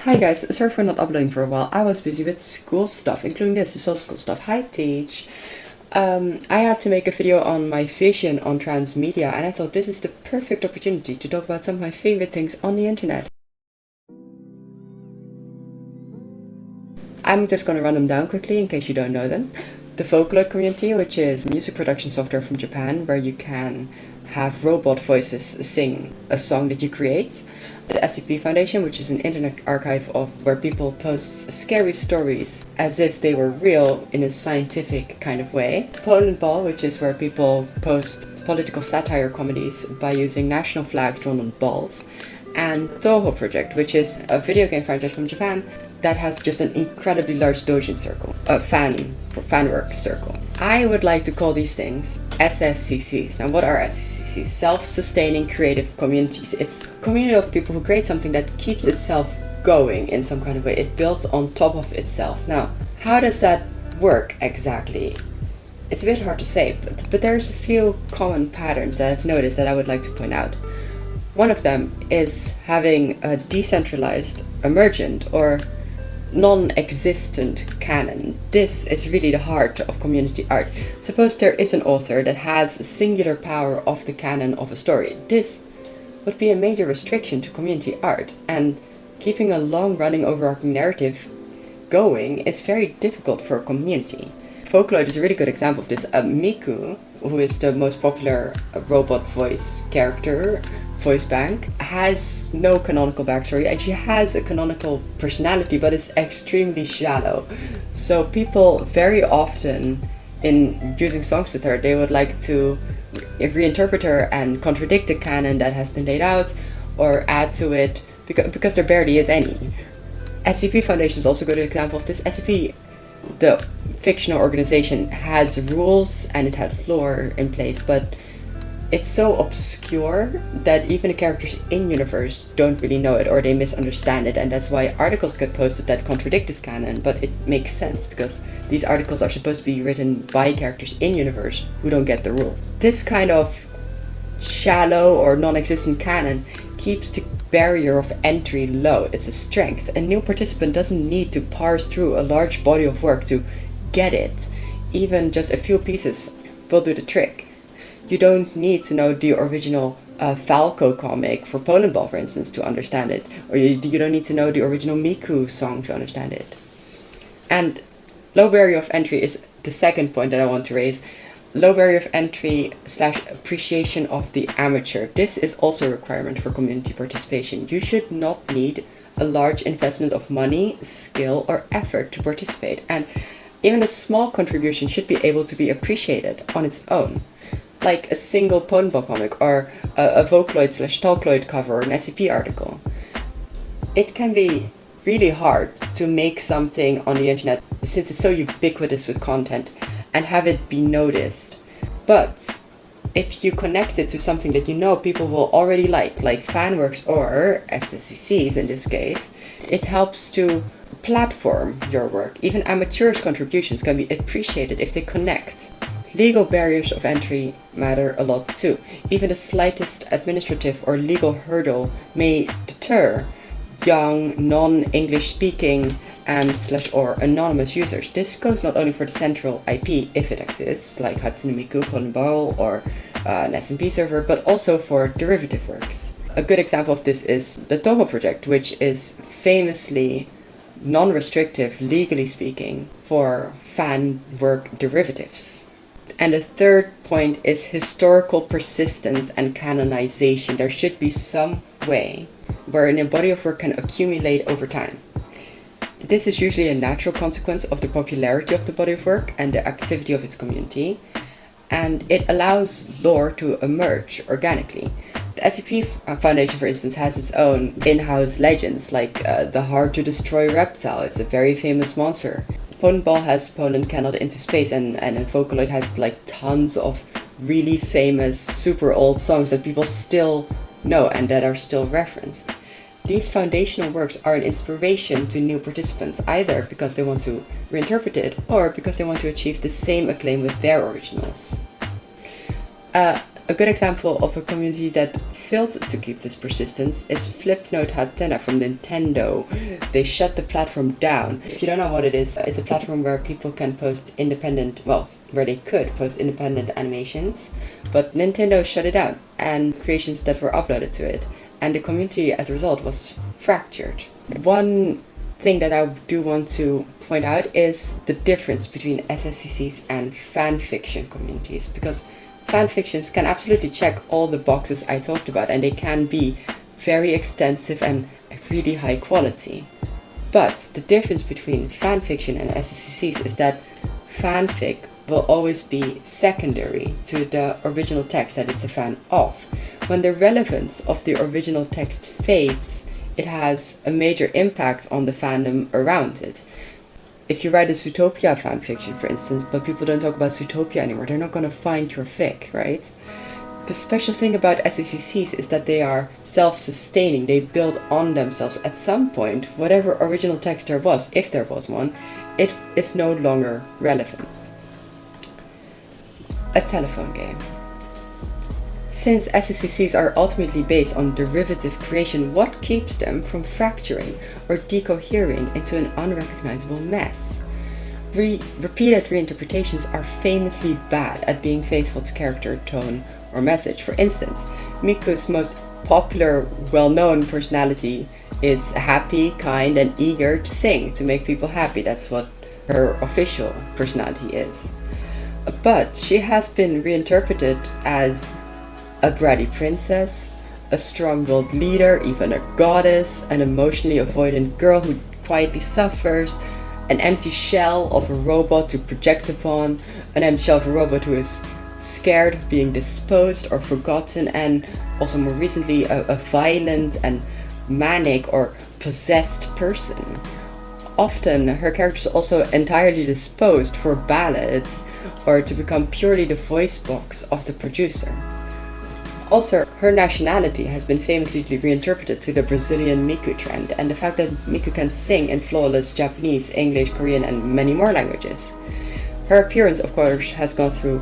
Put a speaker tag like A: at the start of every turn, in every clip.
A: Hi guys, sorry for not uploading for a while. I was busy with school stuff, including this all school stuff. Hi Teach. I had to make a video on my vision on transmedia, and I thought this is the perfect opportunity to talk about some of my favorite things on the internet. I'm just going to run them down quickly in case you don't know them. The Vocaloid community, which is music production software from Japan, where you can have robot voices sing a song that you create. The SCP Foundation, which is an internet archive of where people post scary stories as if they were real in a scientific kind of way. Polandball, which is where people post political satire comedies by using national flags drawn on balls. And Touhou Project, which is a video game franchise from Japan that has just an incredibly large doujin circle, a fan work circle. I would like to call these things SSCCs. Now what are SSCCs? Self-sustaining creative communities. It's a community of people who create something that keeps itself going in some kind of way. It builds on top of itself. Now, how does that work exactly? It's a bit hard to say, but there's a few common patterns that I've noticed that I would like to point out. One of them is having a decentralized, emergent, or non-existent canon. This is really the heart of community art. Suppose there is an author that has a singular power of the canon of a story. This would be a major restriction to community art, and keeping a long-running overarching narrative going is very difficult for a community. Vocaloid is a really good example of this. Miku, who is the most popular robot voice character, voice bank, has no canonical backstory, and she has a canonical personality, but it's extremely shallow. So people very often, in using songs with her, they would like to reinterpret her and contradict the canon that has been laid out, or add to it, because there barely is any. SCP Foundation is also a good example of this. SCP, the fictional organization, has rules and it has lore in place, but it's so obscure that even the characters in universe don't really know it, or they misunderstand it, and that's why articles get posted that contradict this canon. But it makes sense because these articles are supposed to be written by characters in universe who don't get the rule. This kind of shallow or non-existent canon keeps the barrier of entry low. It's a strength. A new participant doesn't need to parse through a large body of work to get it. Even just a few pieces will do the trick. You don't need to know the original Falco comic for Polandball, for instance, to understand it. Or you don't need to know the original Miku song to understand it. And low barrier of entry is the second point that I want to raise. Low barrier of entry / appreciation of the amateur. This is also a requirement for community participation. You should not need a large investment of money, skill, or effort to participate. And even a small contribution should be able to be appreciated on its own. Like a single Polandball comic, or a Vocaloid / Talkloid cover, or an SCP article. It can be really hard to make something on the internet, since it's so ubiquitous with content, and have it be noticed. But if you connect it to something that you know people will already like fanworks or SSCCs in this case, it helps to platform your work. Even amateurs' contributions can be appreciated if they connect. Legal barriers of entry matter a lot too. Even the slightest administrative or legal hurdle may deter young, non-English speaking and / or anonymous users. This goes not only for the central IP, if it exists, like Hatsune Miku, Polandball, or an SMP server, but also for derivative works. A good example of this is the Touhou Project, which is famously non-restrictive, legally speaking, for fan work derivatives. And the third point is historical persistence and canonization. There should be some way wherein a body of work can accumulate over time. This is usually a natural consequence of the popularity of the body of work and the activity of its community, and it allows lore to emerge organically. The SCP Foundation, for instance, has its own in-house legends, like the hard-to-destroy reptile. It's a very famous monster. Polandball has Poland cannot into space, and Vocaloid has like tons of really famous, super old songs that people still know and that are still referenced. These foundational works are an inspiration to new participants, either because they want to reinterpret it or because they want to achieve the same acclaim with their originals. A good example of a community that failed to keep this persistence is Flipnote Hatena from Nintendo. They shut the platform down. If you don't know what it is, it's a platform where people can post independent, well, where they could post independent animations, but Nintendo shut it down and creations that were uploaded to it, and the community as a result was fractured. One thing that I do want to point out is the difference between SSCCs and fanfiction communities, because fanfictions can absolutely check all the boxes I talked about, and they can be very extensive and really high quality. But the difference between fanfiction and SSCCs is that fanfic will always be secondary to the original text that it's a fan of. When the relevance of the original text fades, it has a major impact on the fandom around it. If you write a Zootopia fanfiction, for instance, but people don't talk about Zootopia anymore, they're not going to find your fic, right? The special thing about SSCCs is that they are self-sustaining. They build on themselves. At some point, whatever original text there was, if there was one, it is no longer relevant. A telephone game. Since SSCCs are ultimately based on derivative creation, what keeps them from fracturing or decohering into an unrecognizable mess? Repeated reinterpretations are famously bad at being faithful to character, tone, or message. For instance, Miku's most popular, well-known personality is happy, kind, and eager to sing, to make people happy. That's what her official personality is. But she has been reinterpreted as a bratty princess, a strong-willed leader, even a goddess, an emotionally avoidant girl who quietly suffers, an empty shell of a robot to project upon, an empty shell of a robot who is scared of being disposed or forgotten, and also more recently a violent and manic or possessed person. Often her character is also entirely disposed for ballads or to become purely the voice box of the producer. Also, her nationality has been famously reinterpreted to the Brazilian Miku trend, and the fact that Miku can sing in flawless Japanese, English, Korean, and many more languages. Her appearance, of course, has gone through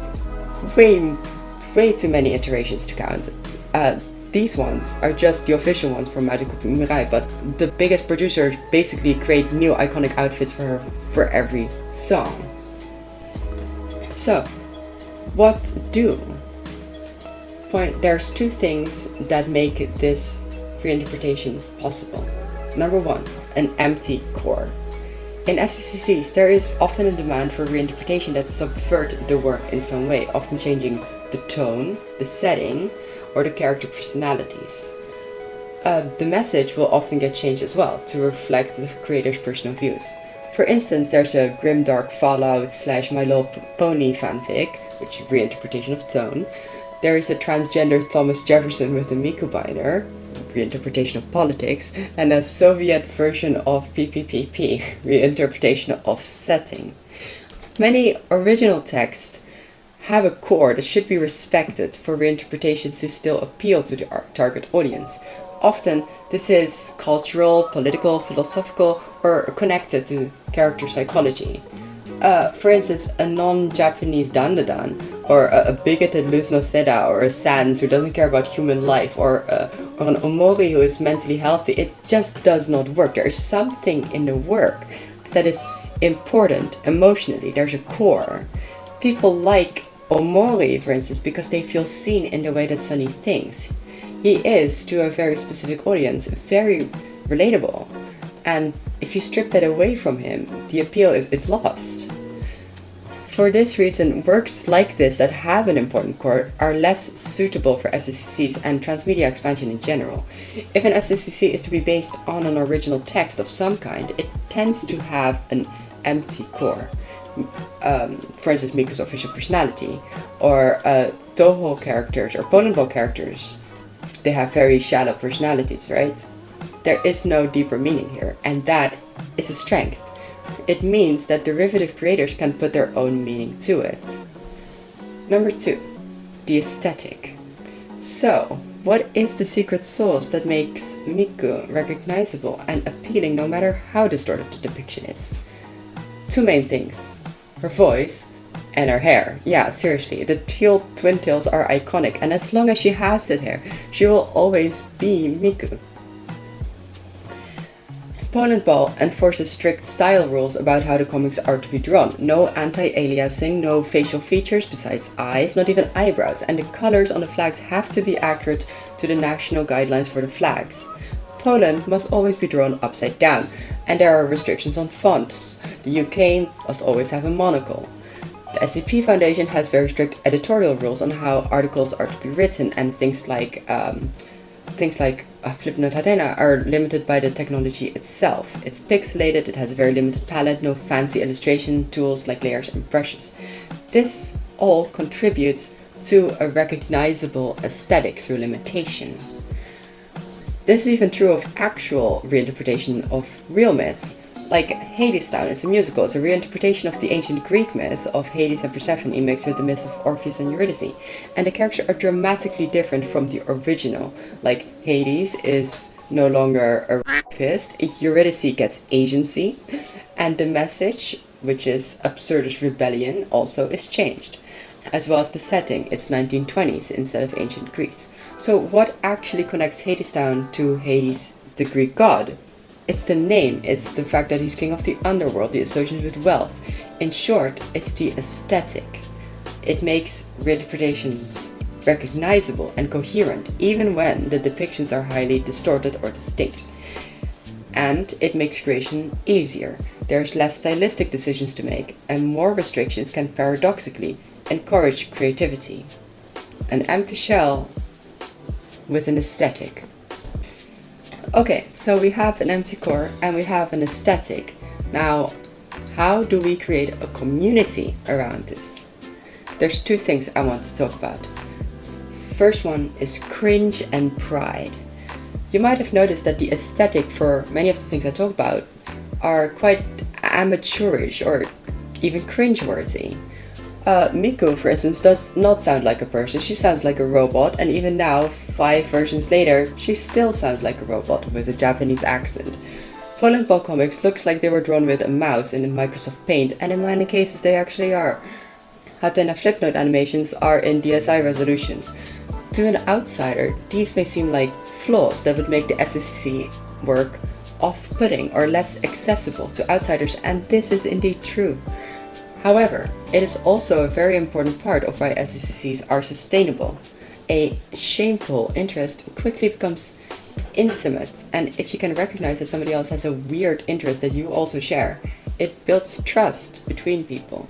A: way too many iterations to count. These ones are just the official ones from Magical Mirai, but the biggest producers basically create new iconic outfits for her for every song. So, what do? There's two things that make this reinterpretation possible. Number one, an empty core. In SSCCs, there is often a demand for reinterpretation that subvert the work in some way, often changing the tone, the setting, or the character personalities. The message will often get changed as well to reflect the creator's personal views. For instance, there's a grimdark Fallout / My Little Pony fanfic, which is a reinterpretation of tone. There is a transgender Thomas Jefferson with a Miku binder, reinterpretation of politics, and a Soviet version of PPPP, reinterpretation of setting. Many original texts have a core that should be respected for reinterpretations to still appeal to the target audience. Often, this is cultural, political, philosophical, or connected to character psychology. For instance, a non-Japanese dandadan, or a bigoted Luz no Theta, or a Sans who doesn't care about human life, or an Omori who is mentally healthy, it just does not work. There is something in the work that is important emotionally. There's a core. People like Omori, for instance, because they feel seen in the way that Sunny thinks. He is, to a very specific audience, very relatable. And if you strip that away from him, the appeal is lost. For this reason, works like this that have an important core are less suitable for SSCCs and transmedia expansion in general. If an SSCC is to be based on an original text of some kind, it tends to have an empty core. For instance, Miku's official personality, or Touhou characters, or Polandball characters. They have very shallow personalities, right? There is no deeper meaning here, and that is a strength. It means that derivative creators can put their own meaning to it. Number two, the aesthetic. So, what is the secret sauce that makes Miku recognizable and appealing no matter how distorted the depiction is? Two main things. Her voice, And her hair. Yeah, seriously. The teal twin tails are iconic, and as long as she has that hair, she will always be Miku. Polandball enforces strict style rules about how the comics are to be drawn. No anti-aliasing, no facial features besides eyes, not even eyebrows, and the colors on the flags have to be accurate to the national guidelines for the flags. Poland must always be drawn upside down, and there are restrictions on fonts. The UK must always have a monocle. The SCP Foundation has very strict editorial rules on how articles are to be written, and things like Flipnote Hatena are limited by the technology itself. It's pixelated, it has a very limited palette, no fancy illustration tools like layers and brushes. This all contributes to a recognizable aesthetic through limitation. This is even true of actual reinterpretation of real myths. Like Hadestown is a musical, it's a reinterpretation of the ancient Greek myth of Hades and Persephone mixed with the myth of Orpheus and Eurydice. And the characters are dramatically different from the original. Like Hades is no longer a rapist, Eurydice gets agency, and the message, which is absurdist rebellion, also is changed. As well as the setting, it's 1920s instead of ancient Greece. So what actually connects Hadestown to Hades, the Greek god? It's the name, it's the fact that he's king of the underworld, the association with wealth. In short, it's the aesthetic. It makes reinterpretations recognizable and coherent, even when the depictions are highly distorted or distinct. And it makes creation easier. There's less stylistic decisions to make, and more restrictions can paradoxically encourage creativity. An empty shell with an aesthetic. Okay, so we have an empty core and we have an aesthetic. Now, how do we create a community around this? There's two things I want to talk about. First one is cringe and pride. You might have noticed that the aesthetic for many of the things I talk about are quite amateurish or even cringeworthy. Miku, for instance, does not sound like a person, she sounds like a robot, and even now, 5 versions later, she still sounds like a robot with a Japanese accent. Polandball comics looks like they were drawn with a mouse in Microsoft Paint, and in many cases they actually are. Hatena Flipnote animations are in DSi resolution. To an outsider, these may seem like flaws that would make the SCC work off-putting or less accessible to outsiders, and this is indeed true. However, it is also a very important part of why SCCs are sustainable. A shameful interest quickly becomes intimate, and if you can recognize that somebody else has a weird interest that you also share, it builds trust between people.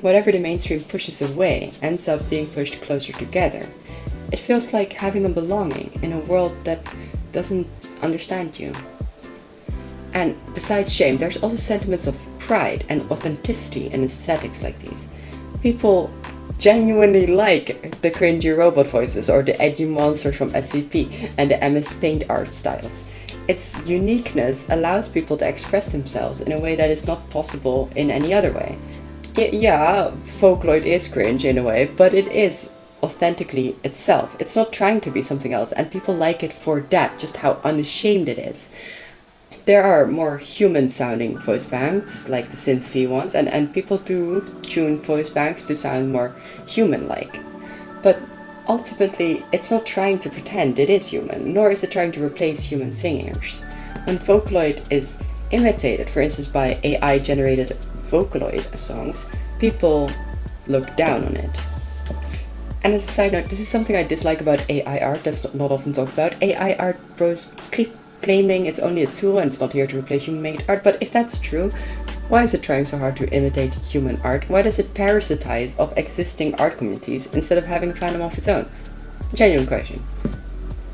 A: Whatever the mainstream pushes away ends up being pushed closer together. It feels like having a belonging in a world that doesn't understand you. And besides shame, there's also sentiments of pride and authenticity in aesthetics like these. People genuinely like the cringy robot voices or the edgy monsters from SCP and the MS Paint art styles. Its uniqueness allows people to express themselves in a way that is not possible in any other way. Yeah, Vocaloid is cringe in a way, but it is authentically itself. It's not trying to be something else, and people like it for that, just how unashamed it is. There are more human-sounding voice banks, like the synth ones, and people do tune voice banks to sound more human-like. But ultimately, it's not trying to pretend it is human, nor is it trying to replace human singers. When Vocaloid is imitated, for instance by AI-generated Vocaloid songs, people look down on it. And as a side note, this is something I dislike about AI art that's not often talked about. AI art bros claiming it's only a tool and it's not here to replace human-made art, but if that's true, why is it trying so hard to imitate human art? Why does it parasitize of existing art communities instead of having a fandom of its own? Genuine question.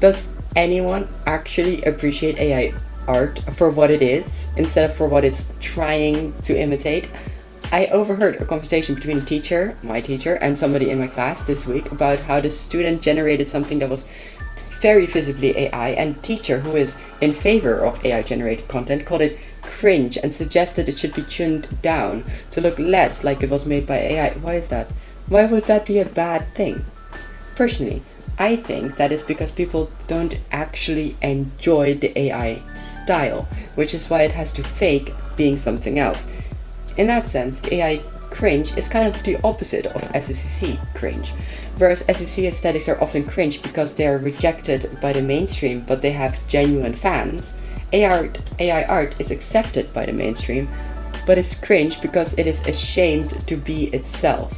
A: Does anyone actually appreciate AI art for what it is instead of for what it's trying to imitate? I overheard a conversation between a teacher, my teacher, and somebody in my class this week about how the student generated something that was very visibly AI, and teacher, who is in favor of AI generated content, called it cringe and suggested it should be tuned down to look less like it was made by AI. Why is that? Why would that be a bad thing? Personally, I think that is because people don't actually enjoy the AI style, which is why it has to fake being something else. In that sense, the AI cringe is kind of the opposite of SCCC cringe. Whereas SCCC aesthetics are often cringe because they are rejected by the mainstream but they have genuine fans, AI art is accepted by the mainstream but is cringe because it is ashamed to be itself.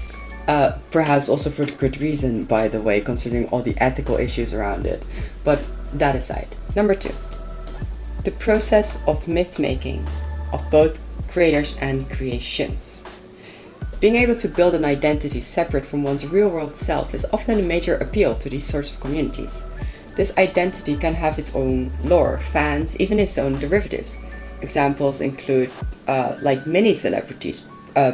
A: Perhaps also for good reason, by the way, considering all the ethical issues around it. But that aside. Number 2. The process of myth making of both creators and creations. Being able to build an identity separate from one's real-world self is often a major appeal to these sorts of communities. This identity can have its own lore, fans, even its own derivatives. Examples include like mini celebrities,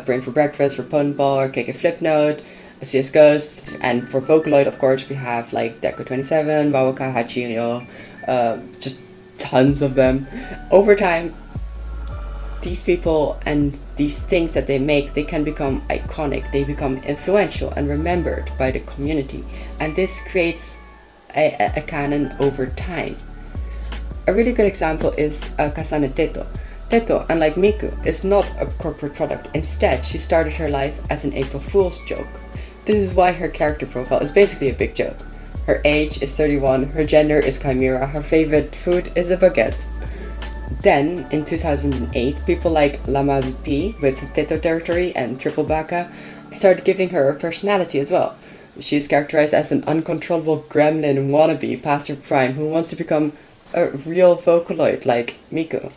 A: Brain for Breakfast for Polandball or Flipnote, CS Ghost, and for Vocaloid, of course, we have like Deco27, Wawaka, Hachirio, just tons of them. Over time, these people and these things that they make, they can become iconic, they become influential and remembered by the community, and this creates a canon over time. A really good example is Kasane Teto. Teto, unlike Miku, is not a corporate product. Instead, she started her life as an April Fool's joke. This is why her character profile is basically a big joke. Her age is 31, her gender is chimera, her favorite food is a baguette. Then, in 2008, people like lmao with Teto Territory and Triple Baka started giving her a personality as well. She is characterized as an uncontrollable gremlin wannabe past her prime who wants to become a real Vocaloid like Miku.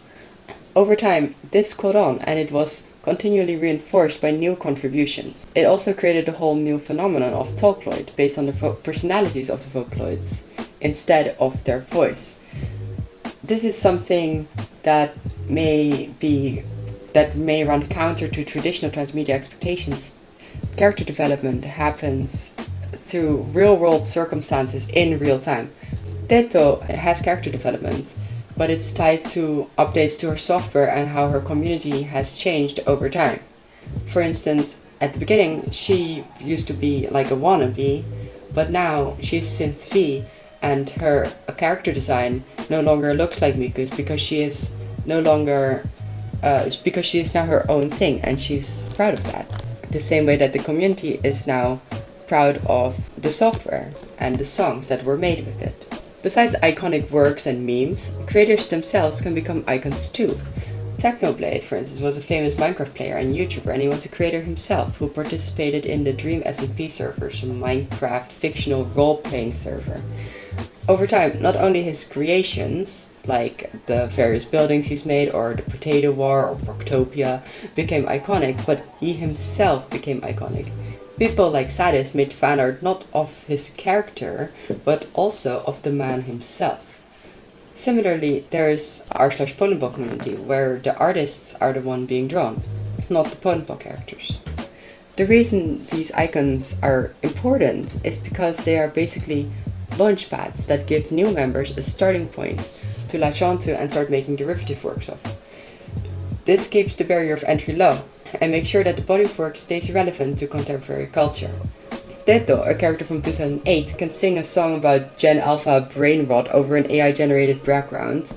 A: Over time, this caught on and it was continually reinforced by new contributions. It also created a whole new phenomenon of Talkloid based on the personalities of the Vocaloids instead of their voice. This is something that may run counter to traditional transmedia expectations. Character development happens through real-world circumstances in real time. Teto has character development, but it's tied to updates to her software and how her community has changed over time. For instance, at the beginning, she used to be like a wannabe, but now she's Synth V, and her character design no longer looks like Miku's because she is now her own thing, and she's proud of that. The same way that the community is now proud of the software and the songs that were made with it. Besides iconic works and memes, creators themselves can become icons too. Technoblade, for instance, was a famous Minecraft player and YouTuber, and he was a creator himself who participated in the Dream SMP servers, a Minecraft fictional role-playing server. Over time, not only his creations, like the various buildings he's made, or the Potato War, or Brocktopia, became iconic, but he himself became iconic. People like Sadis made fan art not of his character, but also of the man himself. Similarly, there is r/Polandball community, where the artists are the one being drawn, not the Polandball characters. The reason these icons are important is because they are basically launchpads that give new members a starting point to latch onto and start making derivative works of. This keeps the barrier of entry low, and make sure that the body of work stays relevant to contemporary culture. Teto, a character from 2008, can sing a song about Gen Alpha brain rot over an AI-generated background,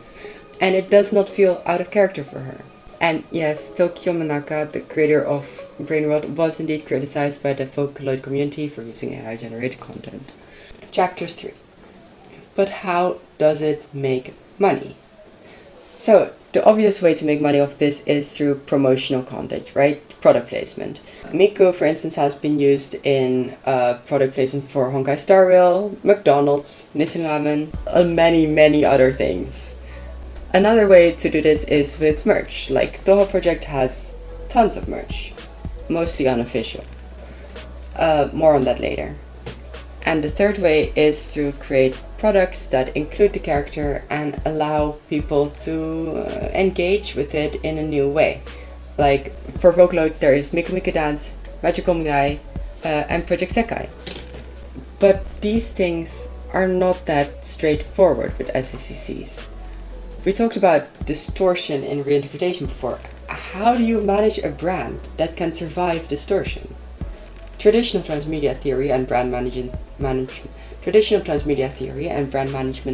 A: and it does not feel out of character for her. And yes, Tokyo Manaka, the creator of brain rot, was indeed criticized by the Vocaloid community for using AI-generated content. Chapter 3. But how does it make money? So, the obvious way to make money off this is through promotional content, right? Product placement. Miku, for instance, has been used in product placement for Honkai Star Rail, McDonald's, Nissin Ramen, and many other things. Another way to do this is with merch, like Touhou Project has tons of merch, mostly unofficial. More on that later. And the third way is to create products that include the character and allow people to engage with it in a new way. Like for Vocaloid, there is Miku Miku Dance, Magical Mirai, and Project Sekai. But these things are not that straightforward with SCCCs. We talked about distortion in reinterpretation before. How do you manage a brand that can survive distortion? Traditional transmedia theory and brand management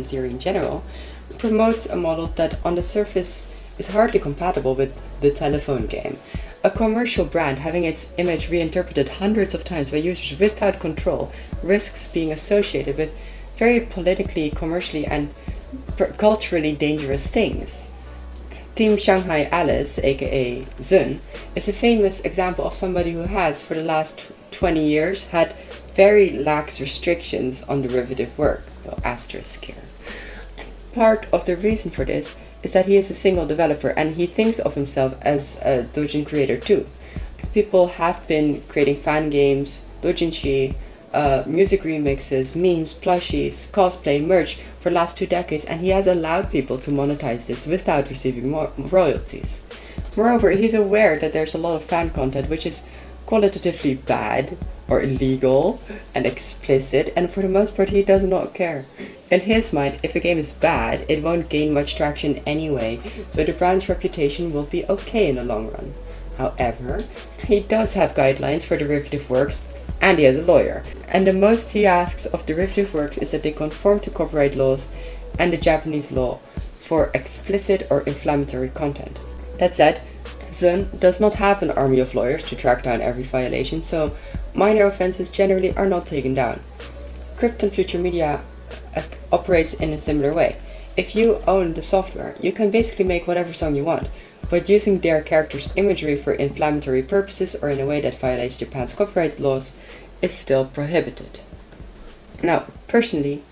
A: theory in general promotes a model that on the surface is hardly compatible with the telephone game. A commercial brand having its image reinterpreted hundreds of times by users without control risks being associated with very politically, commercially, and culturally dangerous things. Team Shanghai Alice, aka Zun, is a famous example of somebody who has, for the last 20 years, had very lax restrictions on derivative work, well, asterisk here. Part of the reason for this is that he is a single developer and he thinks of himself as a doujin creator too. People have been creating fan games, doujinshi, music remixes, memes, plushies, cosplay, merch for the last 2 decades, and he has allowed people to monetize this without receiving royalties. Moreover, he's aware that there's a lot of fan content which is qualitatively bad or illegal and explicit, and for the most part he does not care. In his mind, if a game is bad, it won't gain much traction anyway, so the brand's reputation will be okay in the long run. However, he does have guidelines for derivative works, and he has a lawyer. And the most he asks of derivative works is that they conform to copyright laws and the Japanese law for explicit or inflammatory content. That said, Zun does not have an army of lawyers to track down every violation, so minor offenses generally are not taken down. Krypton Future Media operates in a similar way. If you own the software, you can basically make whatever song you want, but using their characters' imagery for inflammatory purposes or in a way that violates Japan's copyright laws is still prohibited. Now, personally,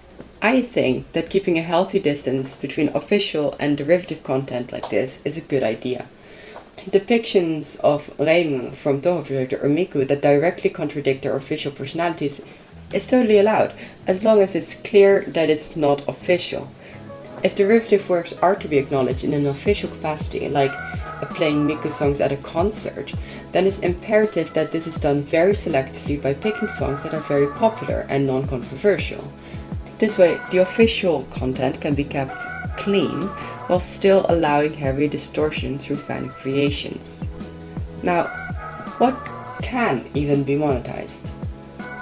A: I think that keeping a healthy distance between official and derivative content like this is a good idea. Depictions of lmao from Touhou Project or Miku that directly contradict their official personalities is totally allowed, as long as it's clear that it's not official. If derivative works are to be acknowledged in an official capacity, like playing Miku songs at a concert, then it's imperative that this is done very selectively by picking songs that are very popular and non-controversial. This way, the official content can be kept clean while still allowing heavy distortion through fan creations. Now, what can even be monetized?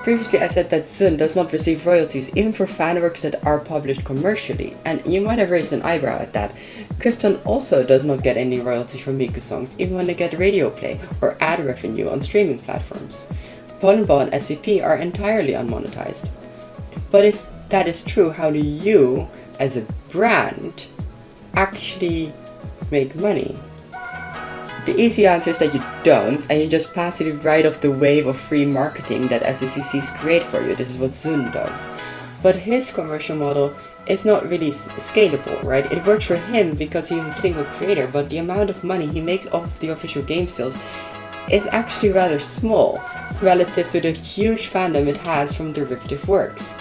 A: Previously I said that Zun does not receive royalties even for fan works that are published commercially, and you might have raised an eyebrow at that. Krypton also does not get any royalties from Miku songs, even when they get radio play or ad revenue on streaming platforms. Polandball and SCP are entirely unmonetized. But if that is true, how do you, as a brand, actually make money? The easy answer is that you don't, and you just passively ride off the wave of free marketing that SECCs create for you. This is what Zun does. But his commercial model is not really scalable, right? It works for him because he's a single creator, but the amount of money he makes off the official game sales is actually rather small relative to the huge fandom it has from derivative works.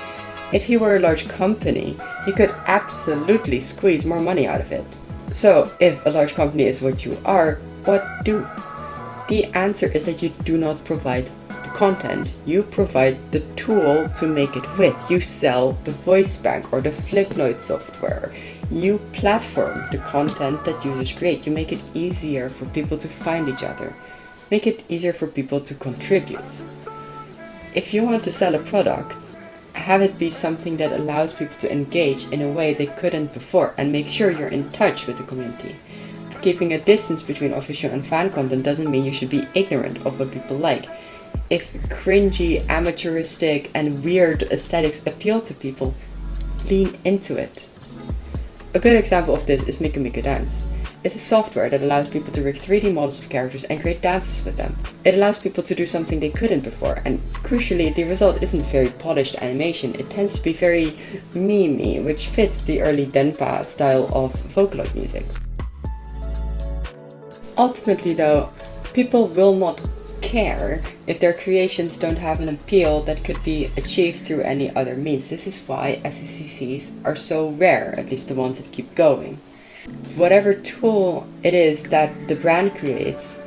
A: If he were a large company, he could absolutely squeeze more money out of it. So, if a large company is what you are, what do? The answer is that you do not provide the content, you provide the tool to make it with. You sell the voice bank or the Flipnote software. You platform the content that users create. You make it easier for people to find each other. Make it easier for people to contribute. If you want to sell a product, have it be something that allows people to engage in a way they couldn't before, and make sure you're in touch with the community. Keeping a distance between official and fan content doesn't mean you should be ignorant of what people like. If cringy, amateuristic, and weird aesthetics appeal to people, lean into it. A good example of this is Miku Miku Dance. It's a software that allows people to rig 3D models of characters and create dances with them. It allows people to do something they couldn't before, and crucially, the result isn't very polished animation. It tends to be very meme-y, which fits the early Denpa style of Vocaloid music. Ultimately though, people will not care if their creations don't have an appeal that could be achieved through any other means. This is why SECCs are so rare, at least the ones that keep going. Whatever tool it is that the brand creates,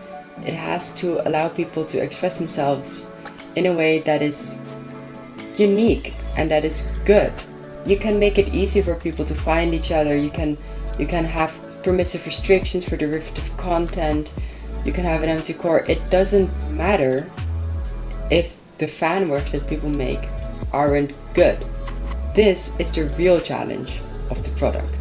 A: it has to allow people to express themselves in a way that is unique and that is good. You can make it easy for people to find each other. You can have permissive restrictions for derivative content. You can have an empty core. It doesn't matter if the fan works that people make aren't good. This is the real challenge of the product.